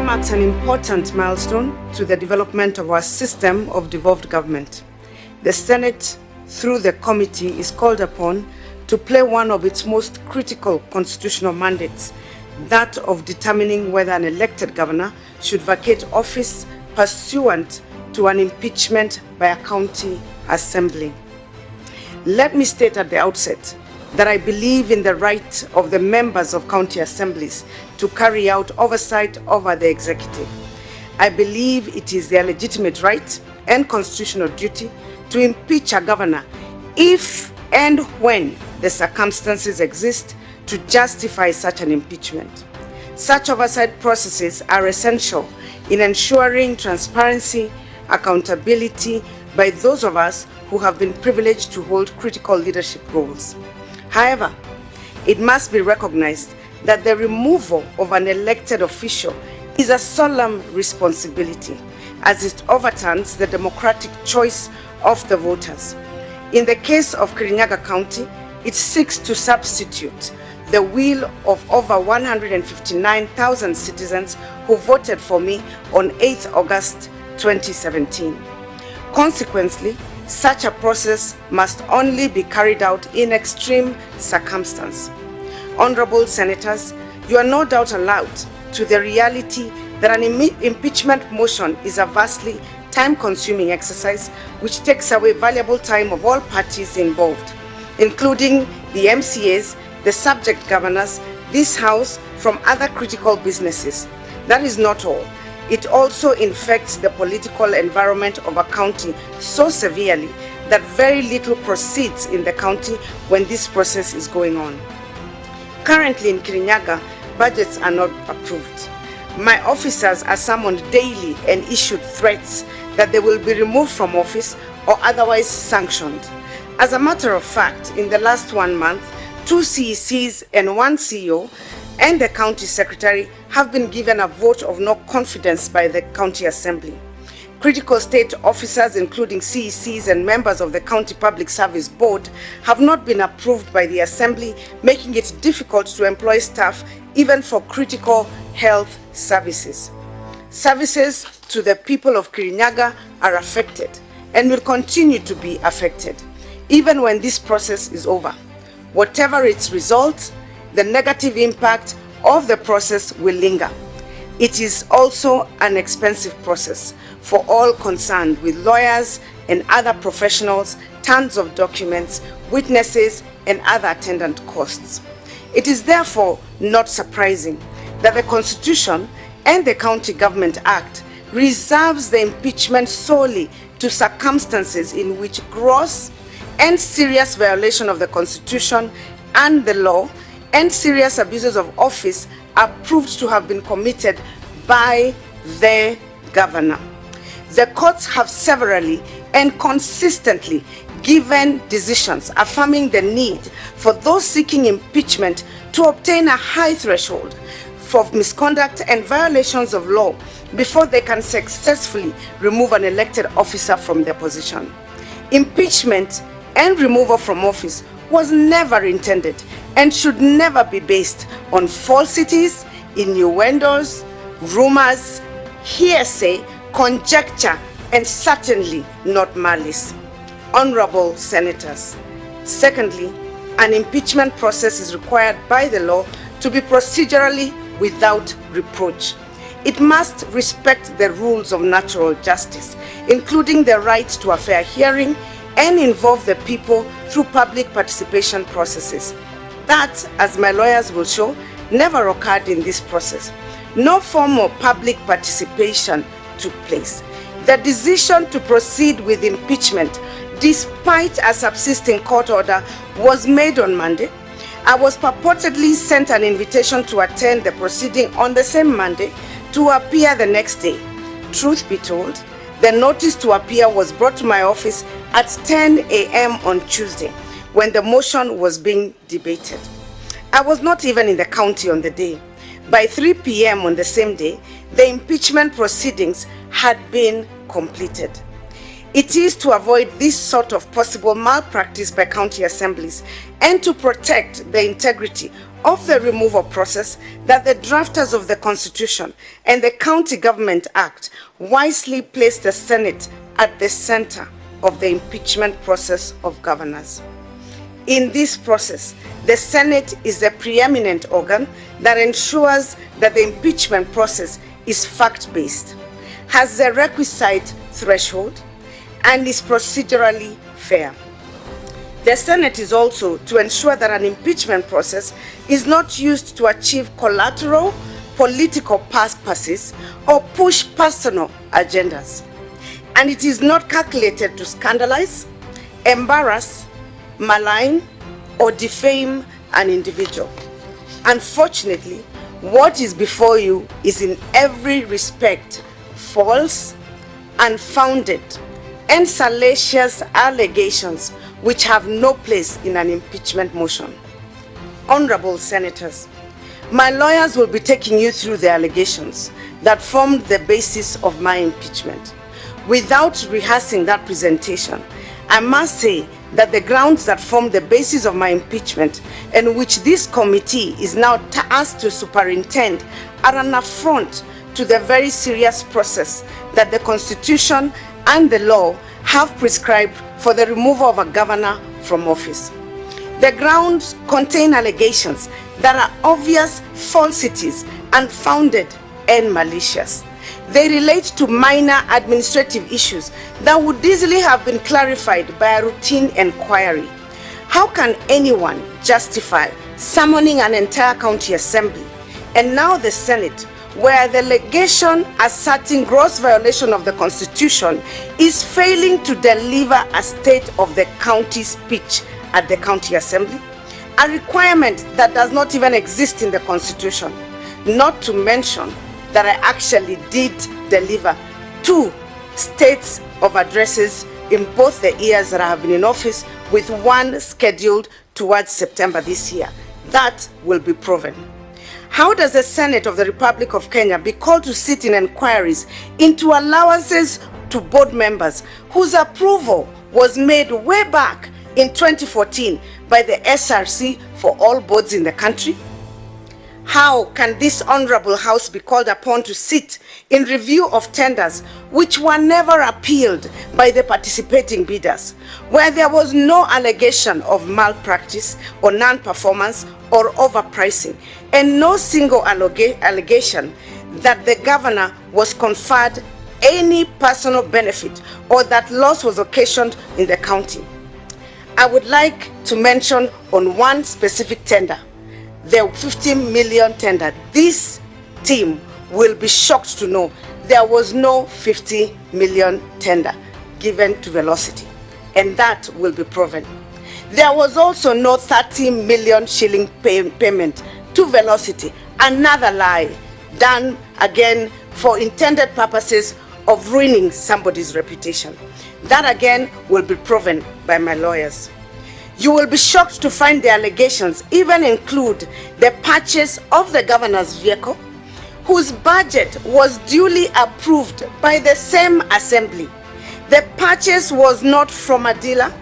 marks an important milestone to the development of our system of devolved government. The Senate, through the committee, is called upon to play one of its most critical constitutional mandates, that of determining whether an elected governor should vacate office pursuant to an impeachment by a county assembly. Let me state at the outset that I believe in the right of the members of county assemblies to carry out oversight over the executive. I believe it is their legitimate right and constitutional duty to impeach a governor if and when the circumstances exist to justify such an impeachment. Such oversight processes are essential in ensuring transparency, accountability by those of us who have been privileged to hold critical leadership roles. However, it must be recognized that the removal of an elected official is a solemn responsibility, as it overturns the democratic choice of the voters. In the case of KIRINYAGA County, it seeks to substitute the will of over 159,000 citizens who voted for me on 8th August 2017. Consequently, such a process must only be carried out in extreme circumstance. Honorable Senators, you are no doubt allowed to the reality that an impeachment motion is a vastly time-consuming exercise which takes away valuable time of all parties involved, including the MCAs, the subject governors, this House, from other critical businesses. That is not all. It also infects the political environment of a county so severely that very little proceeds in the county when this process is going on. Currently in KIRINYAGA, budgets are not approved. My officers are summoned daily and issued threats that they will be removed from office or otherwise sanctioned. As a matter of fact, in the last 1 month, 2 CECs and 1 CEO and the county secretary have been given a vote of no confidence by the county assembly. Critical state officers, including CECs and members of the County Public Service Board, have not been approved by the assembly, making it difficult to employ staff even for critical health services. Services to the people of KIRINYAGA are affected and will continue to be affected, even when this process is over. Whatever its result, the negative impact of the process will linger. It is also an expensive process for all concerned, with lawyers and other professionals, tons of documents, witnesses, and other attendant costs. It is therefore not surprising that the Constitution and the County Government Act reserves the impeachment solely to circumstances in which gross and serious violation of the Constitution and the law and serious abuses of office are proved to have been committed by the governor. The courts have severally and consistently given decisions affirming the need for those seeking impeachment to obtain a high threshold for misconduct and violations of law before they can successfully remove an elected officer from their position. Impeachment and removal from office was never intended and should never be based on falsities, innuendos, rumors, hearsay, conjecture, and certainly not malice. Honorable Senators, secondly, an impeachment process is required by the law to be procedurally without reproach. It must respect the rules of natural justice, including the right to a fair hearing, and involve the people through public participation processes. That, as my lawyers will show, never occurred in this process. No form of public participation took place. The decision to proceed with impeachment, despite a subsisting court order, was made on Monday. I was purportedly sent an invitation to attend the proceeding on the same Monday to appear the next day. Truth be told, the notice to appear was brought to my office at 10 a.m. on Tuesday, when the motion was being debated. I was not even in the county on the day. By 3 p.m. on the same day, the impeachment proceedings had been completed. It is to avoid this sort of possible malpractice by county assemblies and to protect the integrity of the removal process that the drafters of the Constitution and the County Government Act wisely placed the Senate at the center of the impeachment process of governors. In this process, the Senate is the preeminent organ that ensures that the impeachment process is fact-based, has the requisite threshold, and is procedurally fair. The Senate is also to ensure that an impeachment process is not used to achieve collateral political purposes or push personal agendas. And it is not calculated to scandalize, embarrass, malign, or defame an individual. Unfortunately, what is before you is in every respect false, unfounded, and salacious allegations which have no place in an impeachment motion. Honorable Senators, my lawyers will be taking you through the allegations that formed the basis of my impeachment. Without rehearsing that presentation, I must say that the grounds that form the basis of my impeachment and which this committee is now tasked to superintend are an affront to the very serious process that the Constitution and the law have prescribed for the removal of a governor from office. The grounds contain allegations that are obvious falsities, unfounded, and malicious. They relate to minor administrative issues that would easily have been clarified by a routine inquiry. How can anyone justify summoning an entire county assembly and now the Senate, where the allegation asserting gross violation of the Constitution is failing to deliver a state of the county speech at the county assembly, a requirement that does not even exist in the Constitution, not to mention that I actually did deliver 2 states of addresses in both the years that I have been in office, with one scheduled towards September this year. That will be proven. How does the Senate of the Republic of Kenya be called to sit in inquiries into allowances to board members whose approval was made way back in 2014 by the SRC for all boards in the country? How can this honorable house be called upon to sit in review of tenders which were never appealed by the participating bidders, where there was no allegation of malpractice or non-performance or overpricing, and no single allegation that the governor was conferred any personal benefit or that loss was occasioned in the county? I would like to mention on one specific tender, the 50 million tender. This team will be shocked to know there was no 50 million tender given to Velocity, and that will be proven. There was also no 30 million shilling payment to Velocity, another lie done again for intended purposes of ruining somebody's reputation. That again will be proven by my lawyers. You will be shocked to find the allegations even include the purchase of the governor's vehicle, whose budget was duly approved by the same assembly. The purchase was not from a dealer,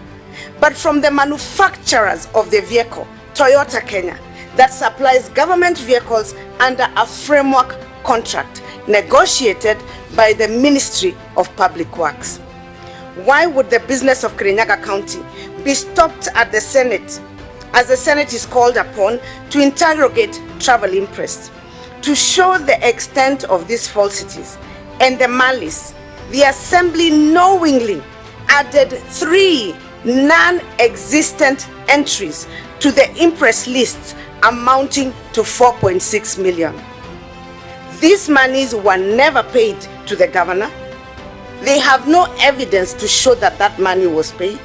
but from the manufacturers of the vehicle, Toyota Kenya, that supplies government vehicles under a framework contract negotiated by the Ministry of Public Works. Why would the business of KIRINYAGA County be stopped at the Senate, as the Senate is called upon to interrogate travel imprest? To show the extent of these falsities and the malice, the Assembly knowingly added 3 non-existent entries to the imprest lists amounting to 4.6 million. These monies were never paid to the governor. They have no evidence to show that that money was paid.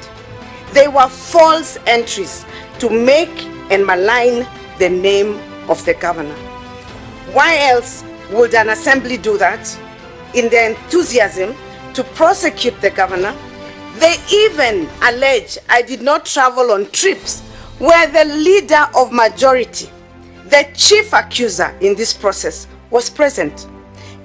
They were false entries to make and malign the name of the governor. Why else would an assembly do that? In their enthusiasm to prosecute the governor, they even allege I did not travel on trips where the leader of majority, the chief accuser in this process, was present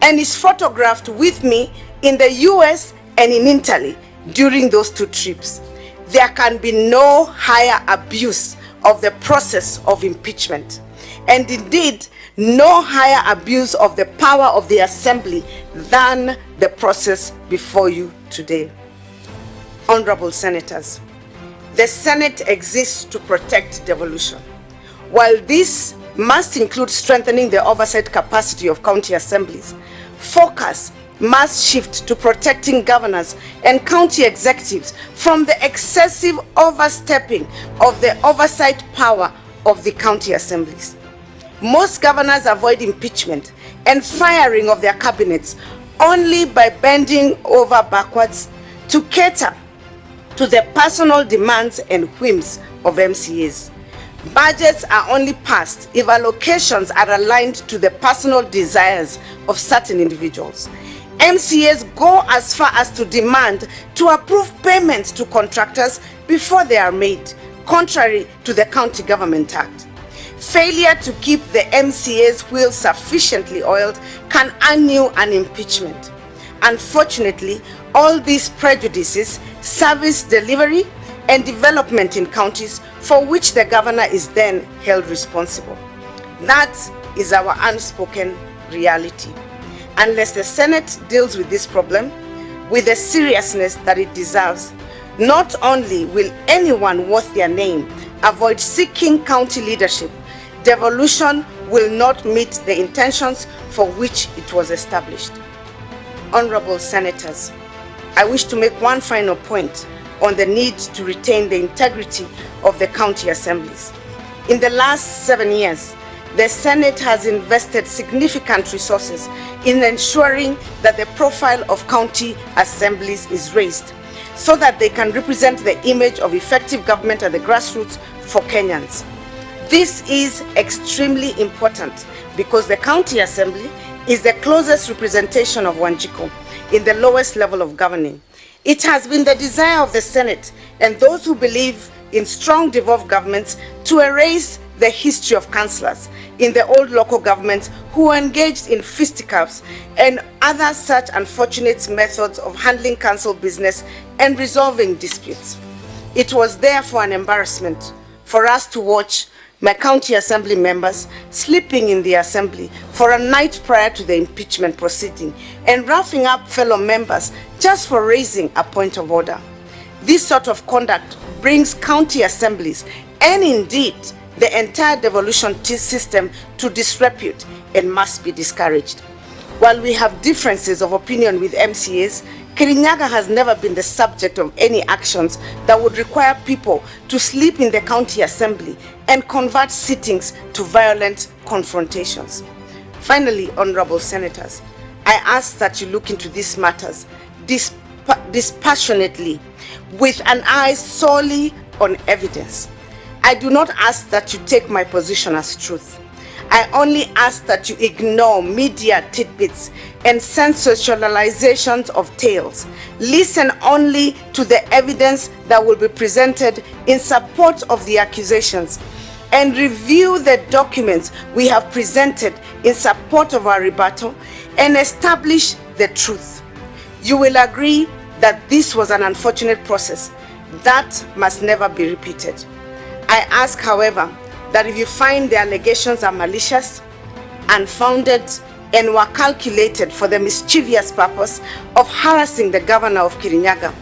and is photographed with me in the US and in Italy during those 2 trips. There can be no higher abuse of the process of impeachment, and indeed no higher abuse of the power of the assembly than the process before you today. Honorable Senators, the Senate exists to protect devolution. While this must include strengthening the oversight capacity of county assemblies, focus must shift to protecting governors and county executives from the excessive overstepping of the oversight power of the county assemblies. Most governors avoid impeachment and firing of their cabinets only by bending over backwards to cater to the personal demands and whims of MCAs. Budgets are only passed if allocations are aligned to the personal desires of certain individuals. MCAs go as far as to demand to approve payments to contractors before they are made, contrary to the County Government Act. Failure to keep the MCA's wheels sufficiently oiled can earn you an impeachment. Unfortunately, all these prejudices service delivery and development in counties for which the governor is then held responsible. That is our unspoken reality. Unless the Senate deals with this problem with the seriousness that it deserves, not only will anyone worth their name avoid seeking county leadership, devolution will not meet the intentions for which it was established. Honorable Senators, I wish to make one final point on the need to retain the integrity of the county assemblies. In the last 7 years, the Senate has invested significant resources in ensuring that the profile of county assemblies is raised so that they can represent the image of effective government at the grassroots for Kenyans. This is extremely important because the county assembly is the closest representation of Wanjiko in the lowest level of governing. It has been the desire of the Senate and those who believe in strong devolved governments to erase the history of councillors in the old local governments who engaged in fisticuffs and other such unfortunate methods of handling council business and resolving disputes. It was therefore an embarrassment for us to watch my county assembly members sleeping in the assembly for a night prior to the impeachment proceeding and roughing up fellow members just for raising a point of order. This sort of conduct brings county assemblies and indeed the entire devolution system to disrepute and must be discouraged. While we have differences of opinion with MCAs, KIRINYAGA has never been the subject of any actions that would require people to sleep in the county assembly and convert sittings to violent confrontations. Finally, Honorable Senators, I ask that you look into these matters dispassionately with an eye solely on evidence. I do not ask that you take my position as truth. I only ask that you ignore media tidbits and sensationalizations of tales. Listen only to the evidence that will be presented in support of the accusations and review the documents we have presented in support of our rebuttal and establish the truth. You will agree that this was an unfortunate process that must never be repeated. I ask, however, that if you find the allegations are malicious, unfounded, and were calculated for the mischievous purpose of harassing the governor of KIRINYAGA,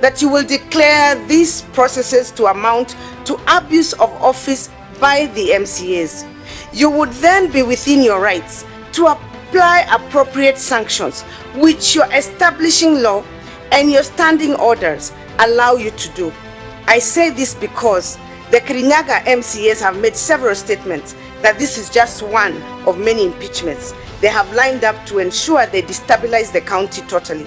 that you will declare these processes to amount to abuse of office by the MCAs. You would then be within your rights to apply appropriate sanctions, which your establishing law and your standing orders allow you to do. I say this because the KIRINYAGA MCAs have made several statements that this is just one of many impeachments they have lined up to ensure they destabilize the county totally.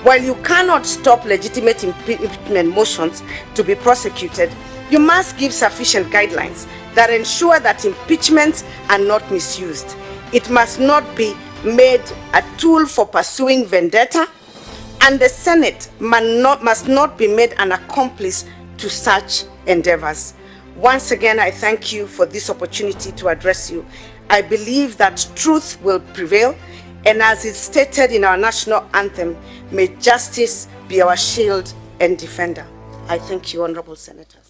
While you cannot stop legitimate impeachment motions to be prosecuted, you must give sufficient guidelines that ensure that impeachments are not misused. It must not be made a tool for pursuing vendetta, and the Senate must not be made an accomplice to such endeavors. Once again, I thank you for this opportunity to address you. I believe that truth will prevail And as is stated in our national anthem, may justice be our shield and defender. I thank you, honorable senators.